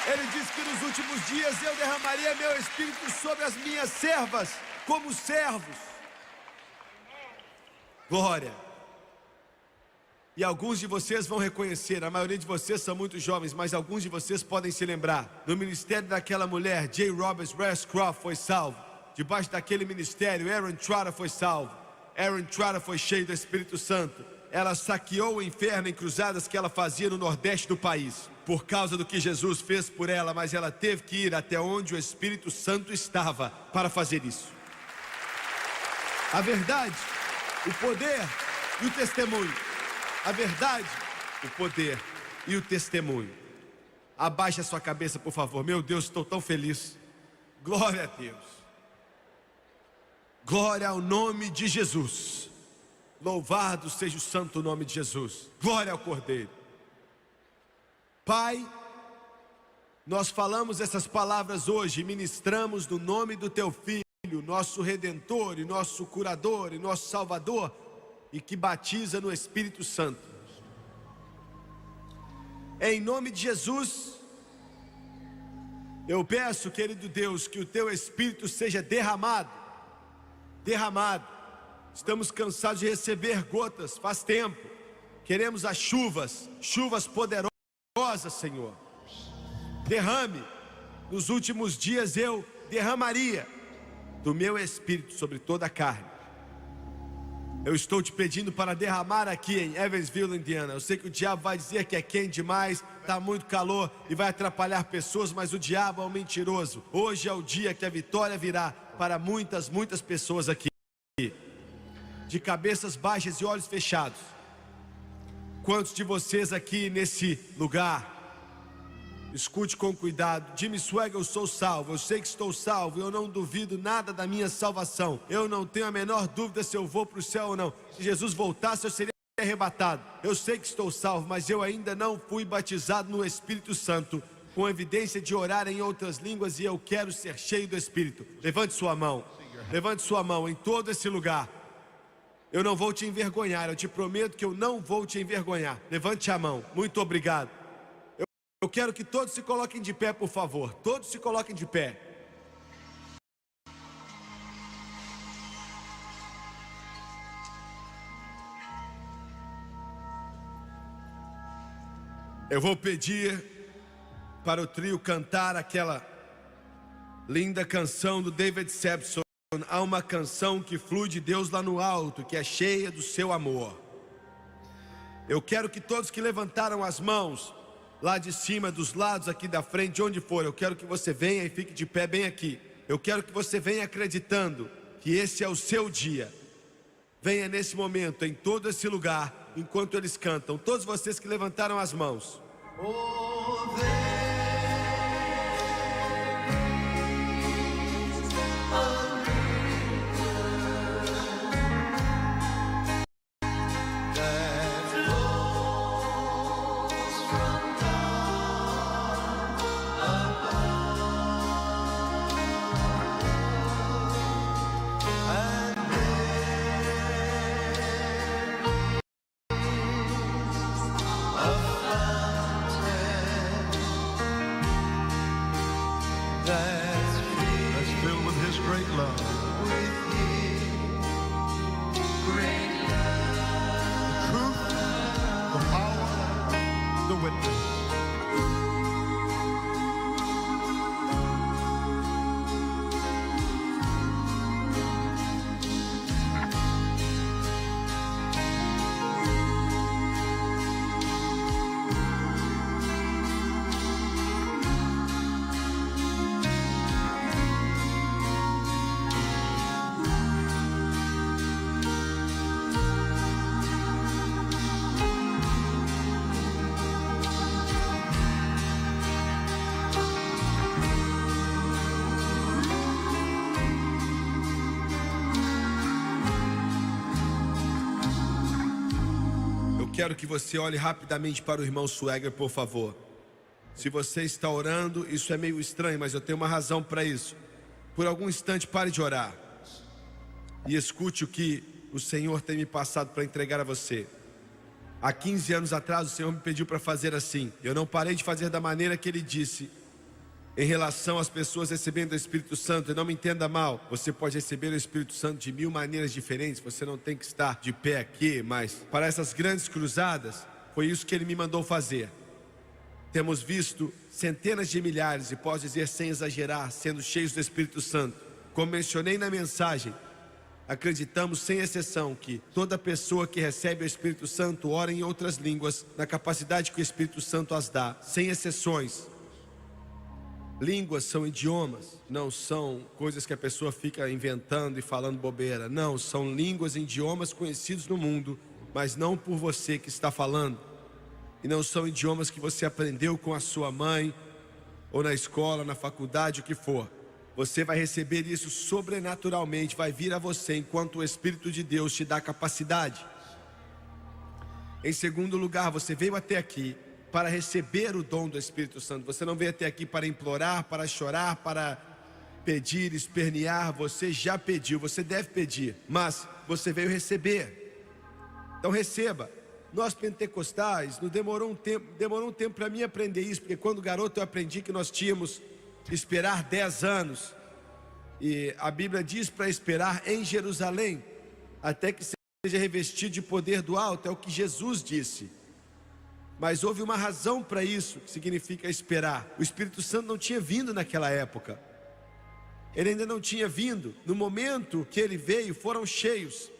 S1: Ele diz que nos últimos dias eu derramaria meu Espírito sobre as minhas servas, como servos. Glória! E alguns de vocês vão reconhecer, a maioria de vocês são muito jovens, mas alguns de vocês podem se lembrar. No ministério daquela mulher, J. Roberts Rascroft foi salvo. Debaixo daquele ministério, Aaron Trotter foi salvo. Aaron Trotter foi cheio do Espírito Santo. Ela saqueou o inferno em cruzadas que ela fazia no nordeste do país, por causa do que Jesus fez por ela, mas ela teve que ir até onde o Espírito Santo estava para fazer isso. A verdade, o poder e o testemunho. A verdade, o poder e o testemunho. Abaixe a sua cabeça, por favor. Meu Deus, estou tão feliz. Glória a Deus. Glória ao nome de Jesus. Louvado seja o santo nome de Jesus. Glória ao Cordeiro. Pai, nós falamos essas palavras hoje, ministramos no nome do Teu Filho, nosso Redentor e nosso Curador e nosso Salvador, e que batiza no Espírito Santo. Em nome de Jesus, eu peço, querido Deus, que o Teu Espírito seja derramado. Estamos cansados de receber gotas, faz tempo. Queremos as chuvas poderosas, Senhor. Derrame. Nos últimos dias eu derramaria do meu Espírito sobre toda a carne. Eu estou te pedindo para derramar aqui em Evansville, Indiana. Eu sei que o diabo vai dizer que é quente demais, está muito calor e vai atrapalhar pessoas, mas o diabo é um mentiroso. Hoje é o dia que a vitória virá para muitas pessoas aqui. De cabeças baixas e olhos fechados. Quantos de vocês aqui nesse lugar? Escute com cuidado. Jimmy Swagger, eu sou salvo, eu sei que estou salvo, eu não duvido nada da minha salvação. Eu não tenho a menor dúvida se eu vou para o céu ou não. Se Jesus voltasse, eu seria arrebatado. Eu sei que estou salvo, mas eu ainda não fui batizado no Espírito Santo, com evidência de orar em outras línguas, e eu quero ser cheio do Espírito. Levante sua mão em todo esse lugar. Eu não vou te envergonhar, eu te prometo que eu não vou te envergonhar. Levante a mão, muito obrigado. Eu quero que todos se coloquem de pé, por favor. Todos se coloquem de pé. Eu vou pedir para o trio cantar aquela linda canção do David Sebson. Há uma canção que flui de Deus lá no alto, que é cheia do seu amor. Eu quero que todos que levantaram as mãos, lá de cima, dos lados aqui da frente, de onde for, eu quero que você venha e fique de pé bem aqui. Eu quero que você venha acreditando que esse é o seu dia. Venha nesse momento, em todo esse lugar, enquanto eles cantam. Todos vocês que levantaram as mãos. Quero que você olhe rapidamente para o irmão Swagger, por favor. Se você está orando, isso é meio estranho, mas eu tenho uma razão para isso. Por algum instante, pare de orar e escute o que o Senhor tem me passado para entregar a você. Há 15 anos atrás, o Senhor me pediu para fazer assim. Eu não parei de fazer da maneira que Ele disse. Em relação às pessoas recebendo o Espírito Santo, e não me entenda mal, você pode receber o Espírito Santo de 1000 maneiras diferentes, você não tem que estar de pé aqui, mas para essas grandes cruzadas, foi isso que Ele me mandou fazer. Temos visto centenas de milhares, e posso dizer sem exagerar, sendo cheios do Espírito Santo. Como mencionei na mensagem, acreditamos sem exceção que toda pessoa que recebe o Espírito Santo ora em outras línguas, na capacidade que o Espírito Santo as dá, sem exceções. Línguas são idiomas, não são coisas que a pessoa fica inventando e falando bobeira. Não, são línguas e idiomas conhecidos no mundo, mas não por você que está falando. E não são idiomas que você aprendeu com a sua mãe, ou na escola, na faculdade, o que for. Você vai receber isso sobrenaturalmente, vai vir a você enquanto o Espírito de Deus te dá capacidade. Em segundo lugar, você veio até aqui para receber o dom do Espírito Santo. Você não veio até aqui para implorar, para chorar, para pedir, espernear. Você já pediu, você deve pedir, mas você veio receber. Então receba. Nós pentecostais, demorou um tempo para mim aprender isso, porque quando garoto eu aprendi que nós tínhamos que esperar 10 anos. E a Bíblia diz para esperar em Jerusalém, até que seja revestido de poder do alto, é o que Jesus disse. Mas houve uma razão para isso, que significa esperar. O Espírito Santo não tinha vindo naquela época. Ele ainda não tinha vindo. No momento que ele veio, foram cheios.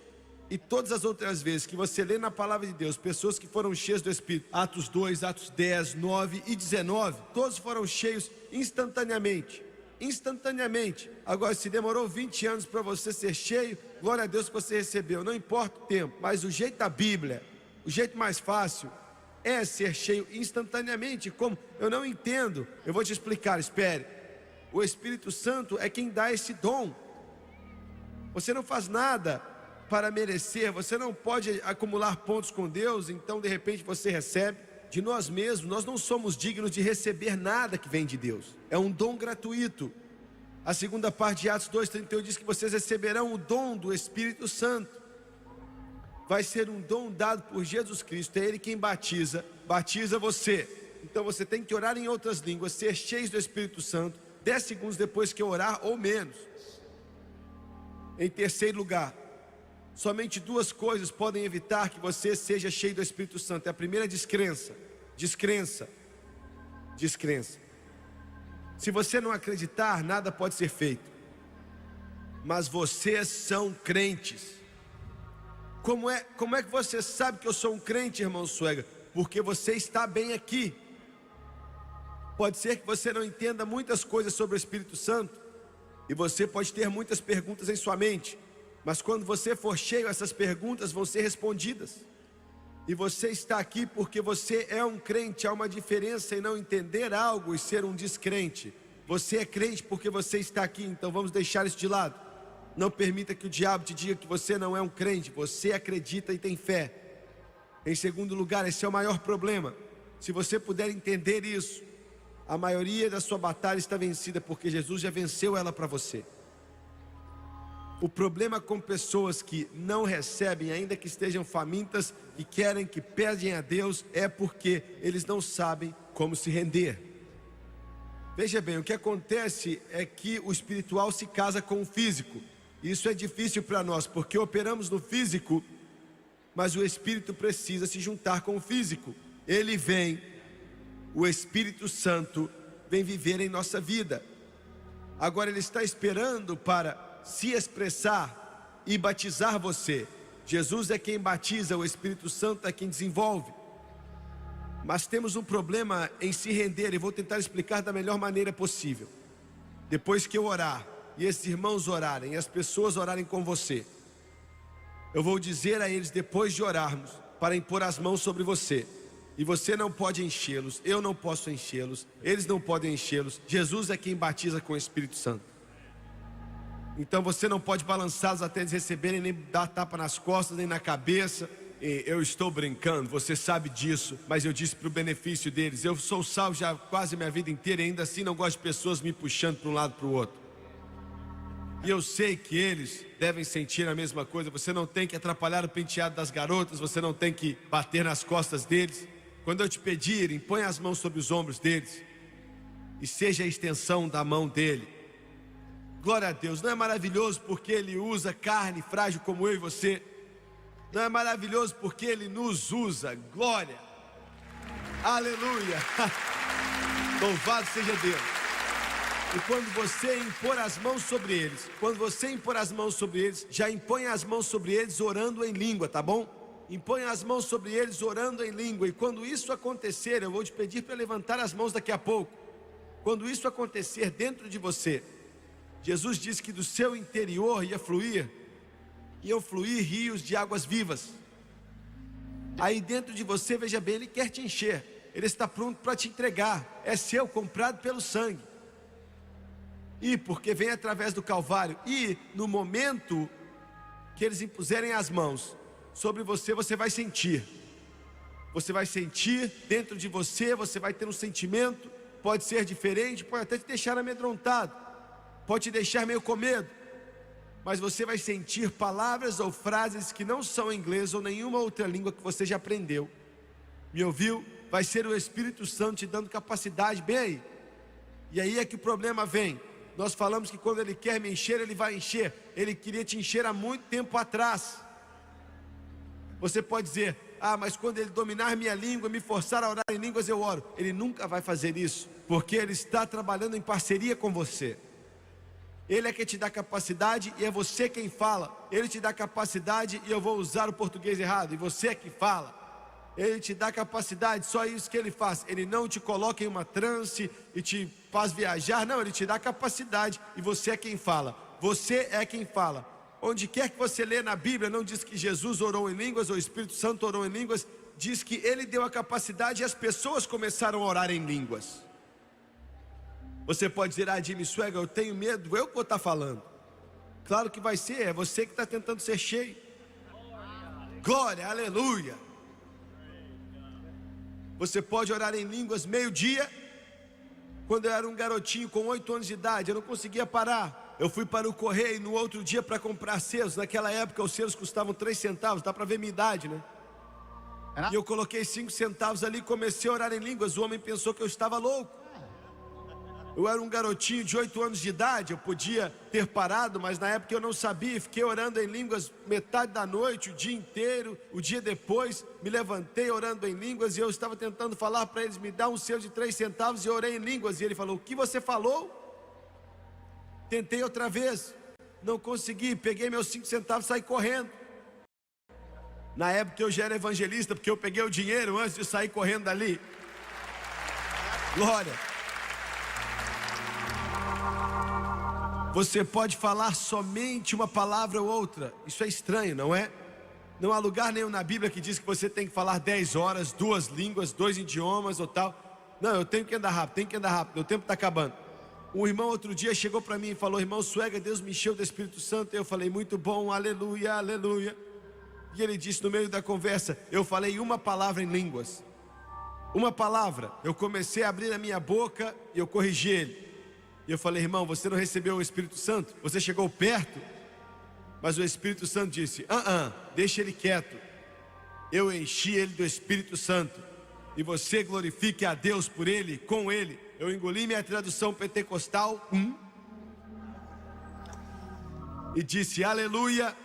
S1: E todas as outras vezes que você lê na palavra de Deus, pessoas que foram cheias do Espírito, Atos 2, Atos 10, 9 e 19, todos foram cheios instantaneamente. Instantaneamente. Agora, se demorou 20 anos para você ser cheio, glória a Deus que você recebeu, não importa o tempo. Mas o jeito da Bíblia, o jeito mais fácil, é ser cheio instantaneamente. Como? Eu não entendo. Eu vou te explicar, espere. O Espírito Santo é quem dá esse dom. Você não faz nada para merecer, você não pode acumular pontos com Deus, então de repente você recebe. De nós mesmos, nós não somos dignos de receber nada que vem de Deus. É um dom gratuito. A segunda parte de Atos 2:31 diz que vocês receberão o dom do Espírito Santo. Vai ser um dom dado por Jesus Cristo, é Ele quem batiza você. Então você tem que orar em outras línguas, ser cheio do Espírito Santo, 10 segundos depois que orar ou menos. Em terceiro lugar, somente duas coisas podem evitar que você seja cheio do Espírito Santo. A primeira é descrença. Se você não acreditar, nada pode ser feito. Mas vocês são crentes. Como é que você sabe que eu sou um crente, irmão Suega? Porque você está bem aqui. Pode ser que você não entenda muitas coisas sobre o Espírito Santo, e você pode ter muitas perguntas em sua mente. Mas quando você for cheio, essas perguntas vão ser respondidas. E você está aqui porque você é um crente. Há uma diferença em não entender algo e ser um descrente. Você é crente porque você está aqui, então vamos deixar isso de lado. Não permita que o diabo te diga que você não é um crente. Você acredita e tem fé. Em segundo lugar, esse é o maior problema. Se você puder entender isso, a maioria da sua batalha está vencida, porque Jesus já venceu ela para você. O problema com pessoas que não recebem, ainda que estejam famintas e querem, que pedem a Deus, é porque eles não sabem como se render. Veja bem, o que acontece é que o espiritual se casa com o físico. Isso é difícil para nós, porque operamos no físico, mas o espírito precisa se juntar com o físico. Ele vem, o Espírito Santo vem viver em nossa vida. Agora ele está esperando para se expressar e batizar você. Jesus é quem batiza, o Espírito Santo é quem desenvolve. Mas temos um problema em se render, e vou tentar explicar da melhor maneira possível. Depois que eu orar, e esses irmãos orarem, e as pessoas orarem com você, eu vou dizer a eles, depois de orarmos, para impor as mãos sobre você. E você não pode enchê-los, eu não posso enchê-los, eles não podem enchê-los. Jesus é quem batiza com o Espírito Santo. Então você não pode balançá-los até eles receberem, nem dar tapa nas costas, nem na cabeça. E eu estou brincando, você sabe disso, mas eu disse para o benefício deles. Eu sou salvo já quase minha vida inteira e ainda assim não gosto de pessoas me puxando para um lado para o outro. E eu sei que eles devem sentir a mesma coisa. Você não tem que atrapalhar o penteado das garotas, você não tem que bater nas costas deles. Quando eu te pedir, impõe as mãos sobre os ombros deles e seja a extensão da mão dele. Glória a Deus. Não é maravilhoso porque Ele usa carne frágil como eu e você? Não é maravilhoso porque Ele nos usa? Glória. Aleluia. Louvado seja Deus. E quando você impor as mãos sobre eles, já impõe as mãos sobre eles orando em língua, tá bom? Impõe as mãos sobre eles orando em língua. E quando isso acontecer, eu vou te pedir para levantar as mãos daqui a pouco. Quando isso acontecer dentro de você, Jesus disse que do seu interior iam fluir rios de águas vivas. Aí dentro de você, veja bem, Ele quer te encher. Ele está pronto para te entregar. É seu, comprado pelo sangue. E porque vem através do Calvário. E no momento que eles impuserem as mãos sobre você, você vai sentir. Você vai sentir dentro de você, você vai ter um sentimento. Pode ser diferente, pode até te deixar amedrontado. Pode te deixar meio com medo. Mas você vai sentir palavras ou frases que não são em inglês ou nenhuma outra língua que você já aprendeu. Me ouviu? Vai ser o Espírito Santo te dando capacidade, bem aí. E aí é que o problema vem. Nós falamos que quando Ele quer me encher, Ele vai encher. Ele queria te encher há muito tempo atrás. Você pode dizer, mas quando Ele dominar minha língua, me forçar a orar em línguas, eu oro. Ele nunca vai fazer isso, porque Ele está trabalhando em parceria com você. Ele é quem te dá capacidade e é você quem fala. Ele te dá capacidade e eu vou usar o português errado, e você é que fala. Ele te dá capacidade, só isso que Ele faz. Ele não te coloca em uma transe e te faz viajar, não, Ele te dá capacidade e você é quem fala. Você é quem fala. Onde quer que você lê na Bíblia, não diz que Jesus orou em línguas ou o Espírito Santo orou em línguas. Diz que Ele deu a capacidade e as pessoas começaram a orar em línguas. Você pode dizer, Jimmy Swaggart, eu tenho medo, eu que vou estar falando. Claro que vai ser, é você que está tentando ser cheio. Glória, aleluia. Você pode orar em línguas meio-dia. Quando eu era um garotinho com 8 anos de idade, eu não conseguia parar. Eu fui para o correio no outro dia para comprar selos. Naquela época os selos custavam 3 centavos, dá para ver minha idade, né? E eu coloquei 5 centavos ali e comecei a orar em línguas. O homem pensou que eu estava louco. Eu era um garotinho de 8 anos de idade, eu podia ter parado, mas na época eu não sabia. Fiquei orando em línguas metade da noite, o dia inteiro. O dia depois, me levantei orando em línguas e eu estava tentando falar para eles, me dá um selo de 3 centavos, e eu orei em línguas. E ele falou, o que você falou? Tentei outra vez, não consegui, peguei meus 5 centavos e saí correndo. Na época eu já era evangelista, porque eu peguei o dinheiro antes de sair correndo dali. Glória. Você pode falar somente uma palavra ou outra. Isso é estranho, não é? Não há lugar nenhum na Bíblia que diz que você tem que falar 10 horas, 2 línguas, 2 idiomas ou tal. Não, eu tenho que andar rápido, o tempo está acabando. Um irmão outro dia chegou para mim e falou, irmão Swaggart, Deus me encheu do Espírito Santo. Eu falei, muito bom, aleluia, aleluia. E ele disse no meio da conversa, eu falei uma palavra em línguas. Uma palavra, eu comecei a abrir a minha boca e eu corrigi ele. E eu falei, irmão, você não recebeu o Espírito Santo? Você chegou perto? Mas o Espírito Santo disse, deixa ele quieto. Eu enchi ele do Espírito Santo. E você glorifique a Deus por ele, com ele. Eu engoli minha tradução pentecostal, e disse, aleluia.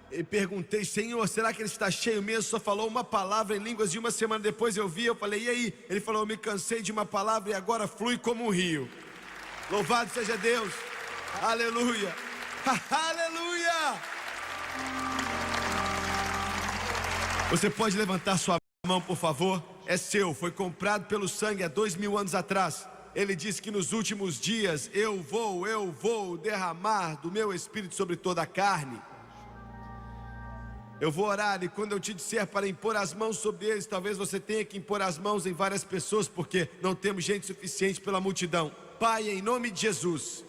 S1: E perguntei, Senhor, será que ele está cheio mesmo? Só falou uma palavra em línguas e uma semana depois eu vi, eu falei, e aí? Ele falou, eu me cansei de uma palavra e agora flui como um rio. Louvado seja Deus, aleluia, aleluia. Você pode levantar sua mão, por favor? É seu, foi comprado pelo sangue há 2000 anos atrás. Ele disse que nos últimos dias eu vou derramar do meu Espírito sobre toda a carne. Eu vou orar e quando eu te disser para impor as mãos sobre eles, talvez você tenha que impor as mãos em várias pessoas, porque não temos gente suficiente pela multidão. Pai, em nome de Jesus,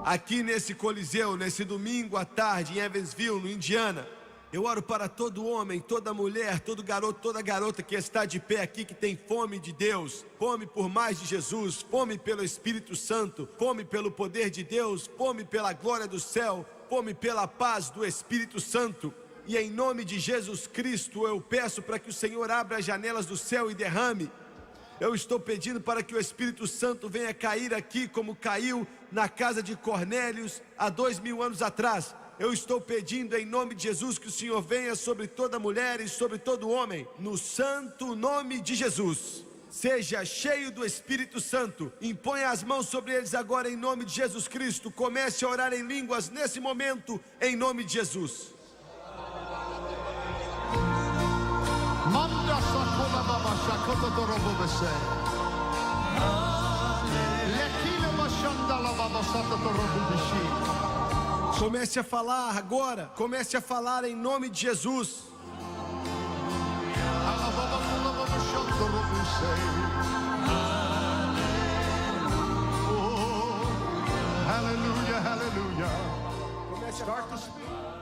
S1: aqui nesse Coliseu, nesse domingo à tarde, em Evansville, no Indiana, eu oro para todo homem, toda mulher, todo garoto, toda garota que está de pé aqui, que tem fome de Deus, fome por mais de Jesus, fome pelo Espírito Santo, fome pelo poder de Deus, fome pela glória do céu, fome pela paz do Espírito Santo. E em nome de Jesus Cristo eu peço para que o Senhor abra as janelas do céu e derrame. Eu estou pedindo para que o Espírito Santo venha cair aqui como caiu na casa de Cornélios há 2000 anos atrás. Eu estou pedindo em nome de Jesus que o Senhor venha sobre toda mulher e sobre todo homem, no santo nome de Jesus. Seja cheio do Espírito Santo, imponha as mãos sobre eles agora em nome de Jesus Cristo. Comece a orar em línguas nesse momento em nome de Jesus. Comece a falar agora, comece a falar em nome de Jesus.
S2: start to speak.